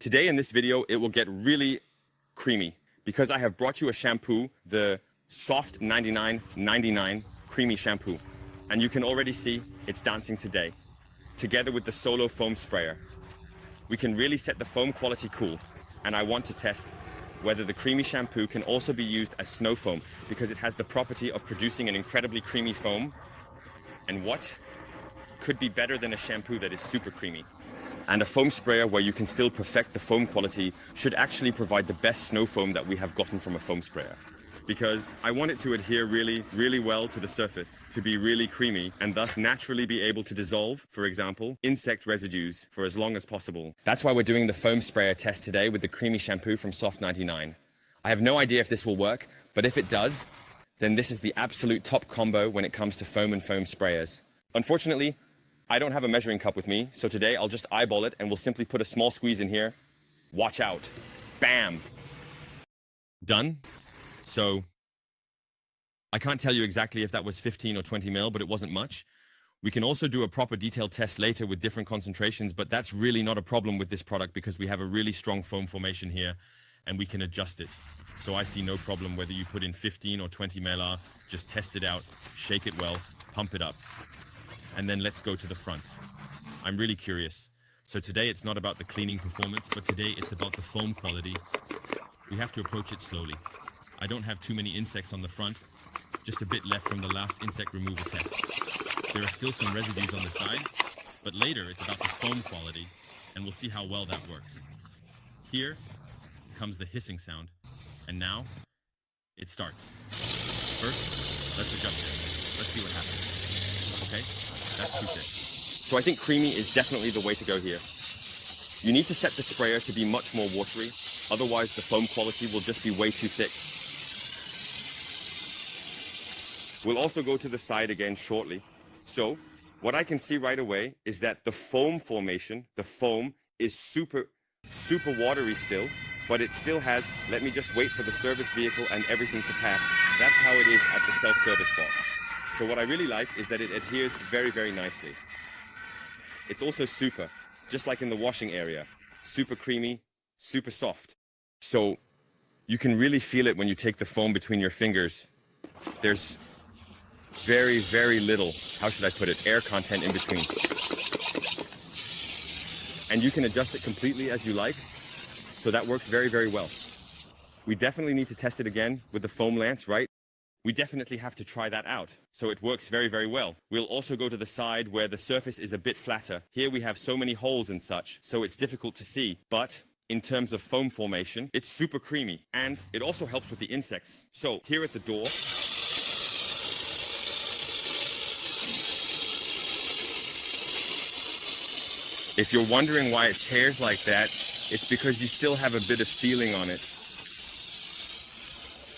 Today in this video, it will get really creamy because I have brought you a shampoo, the Soft99 99 Creamy Shampoo. And you can already see it's dancing today, together with the Solo Foam Sprayer. We can really set the foam quality cool, and I want to test whether the creamy shampoo can also be used as snow foam because it has the property of producing an incredibly creamy foam. And what could be better than a shampoo that is super creamy? And a foam sprayer where you can still perfect the foam quality should actually provide the best snow foam that we have gotten from a foam sprayer. Because I want it to adhere really well to the surface, to be really creamy, and thus naturally be able to dissolve, for example, insect residues for as long as possible. That's why we're doing the foam sprayer test today with the creamy shampoo from Soft99. I have no idea if this will work, but if it does, then this is the absolute top combo when it comes to foam and foam sprayers. Unfortunately, I don't have a measuring cup with me, so today I'll just eyeball it and we'll simply put a small squeeze in here. Watch out. Bam! Done? So, I can't tell you exactly if that was 15 or 20 mil, but it wasn't much. We can also do a proper detailed test later with different concentrations, but that's really not a problem with this product because we have a really strong foam formation here and we can adjust it. So I see no problem whether you put in 15 or 20 ml, just test it out, shake it well, pump it up. And then let's go to the front. I'm really curious. So today it's not about the cleaning performance, but today it's about the foam quality. We have to approach it slowly. I don't have too many insects on the front, just a bit left from the last insect removal test. There are still some residues on the side, but later it's about the foam quality, and we'll see how well that works. Here comes the hissing sound, and now it starts. First, let's adjust it. Let's see what happens. Okay, that's too thick. So I think creamy is definitely the way to go here. You need to set the sprayer to be much more watery, otherwise the foam quality will just be way too thick. We'll also go to the side again shortly. So what I can see right away is that the foam formation, the foam is super watery still, but it still has, let me just wait for the service vehicle and everything to pass. That's how it is at the self-service box. So what I really like is that it adheres very nicely. It's also super, just like in the washing area, super creamy, super soft. So you can really feel it when you take the foam between your fingers. There's very little, how should I put it, air content in between. And you can adjust it completely as you like, so that works very well. We definitely need to test it again with the foam lance, right? We definitely have to try that out, so it works very well. We'll also go to the side where the surface is a bit flatter. Here we have so many holes and such, so it's difficult to see, but in terms of foam formation, it's super creamy, and it also helps with the insects. So here at the door, if you're wondering why it tears like that, it's because you still have a bit of sealing on it.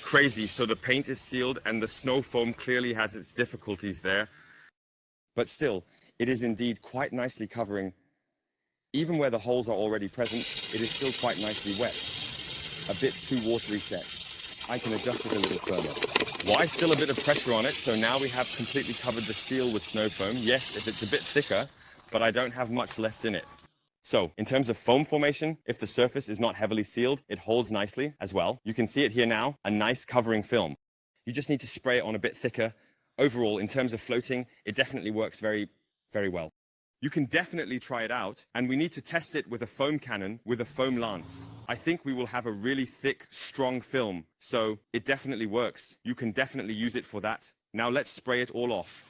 Crazy, so the paint is sealed and the snow foam clearly has its difficulties there. But still, it is indeed quite nicely covering. Even where the holes are already present, it is still quite nicely wet. A bit too watery set. I can adjust it a little further. Why still a bit of pressure on it? So now we have completely covered the seal with snow foam. Yes, if it's a bit thicker, but I don't have much left in it. So, in terms of foam formation, if the surface is not heavily sealed, it holds nicely as well. You can see it here now, a nice covering film. You just need to spray it on a bit thicker. Overall, in terms of floating, it definitely works very well. You can definitely try it out, and we need to test it with a foam cannon with a foam lance. I think we will have a really thick, strong film, so it definitely works. You can definitely use it for that. Now let's spray it all off.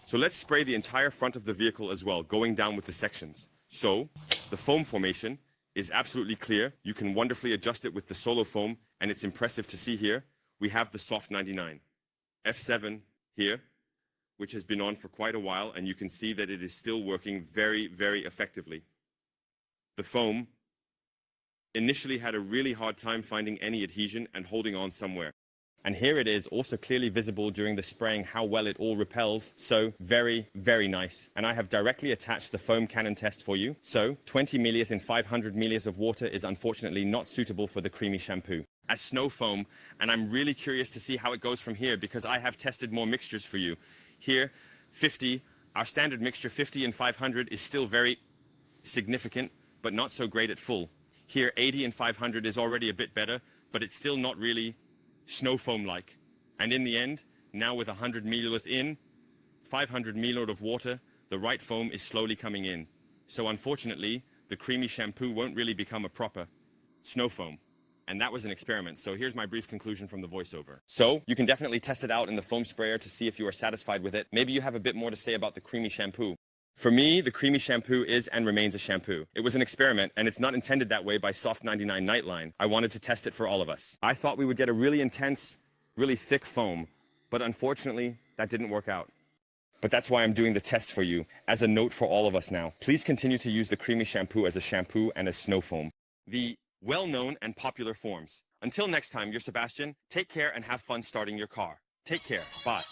So let's spray the entire front of the vehicle as well, going down with the sections. So the foam formation is absolutely clear. You can wonderfully adjust it with the solo foam, and it's impressive to see here. We have the Soft99 F7 here, which has been on for quite a while, and you can see that it is still working very, very effectively. The foam initially had a really hard time finding any adhesion and holding on somewhere. And here it is, also clearly visible during the spraying how well it all repels. So very, very nice. And I have directly attached the foam cannon test for you. So 20 milliliters in 500 milliliters of water is unfortunately not suitable for the creamy shampoo as snow foam. And I'm really curious to see how it goes from here, because I have tested more mixtures for you. Here, 50, our standard mixture 50 and 500 is still very significant, but not so great at full. Here, 80 and 500 is already a bit better, but it's still not really snow foam-like. And in the end, now with 100 milliliters in, 500 milliliters of water, the right foam is slowly coming in. So unfortunately, the creamy shampoo won't really become a proper snow foam. And that was an experiment. So here's my brief conclusion from the voiceover. So you can definitely test it out in the foam sprayer to see if you are satisfied with it. Maybe you have a bit more to say about the creamy shampoo. For me, the creamy shampoo is and remains a shampoo. It was an experiment, and it's not intended that way by Soft99 Nightline. I wanted to test it for all of us. I thought we would get a really intense, really thick foam, but unfortunately, that didn't work out. But that's why I'm doing the test for you, as a note for all of us now. Please continue to use the creamy shampoo as a shampoo and as snow foam, the well-known and popular forms. Until next time, you're Sebastian. Take care and have fun starting your car. Take care. Bye.